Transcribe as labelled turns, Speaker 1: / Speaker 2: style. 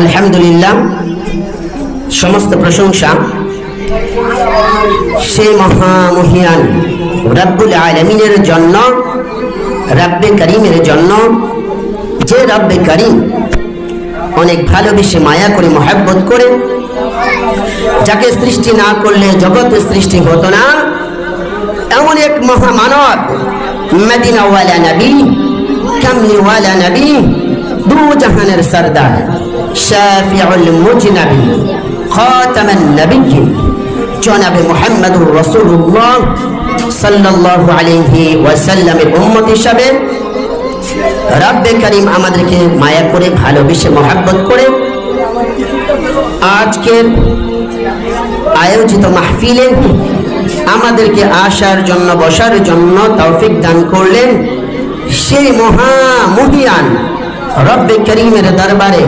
Speaker 1: আলহামদুলিল্লাহ, সমস্ত প্রশংসা সেই মহামহিয়ান রব্বুল আলামিনের জন্য, রব্বে করিমের জন্য, যে রব্বে করিম অনেক ভালোবেসে মায়া করে মহব্বত করে, যাকে সৃষ্টি না করলে জগতের সৃষ্টি হতো না, এমন এক মহামানব, মদিনাওয়ালা নবী, কামলিওয়ালা নবী, দু জাহানের সরদার, শাফিউল মুজনবী, খাতামান নবিয়্যিন, জনাবে মুহাম্মদুর রাসূলুল্লাহ সাল্লাল্লাহু আলাইহি ওয়াসাল্লামের উম্মত হিসাবে রব্বে করিম আমাদেরকে মায়া করে ভালোবেসে মহব্বত করে আজকের আয়োজিত মাহফিলে আমাদেরকে আসার জন্য, বসার জন্য তৌফিক দান করলেন। সেই মহামহিয়ান রব্বে করিমের দরবারে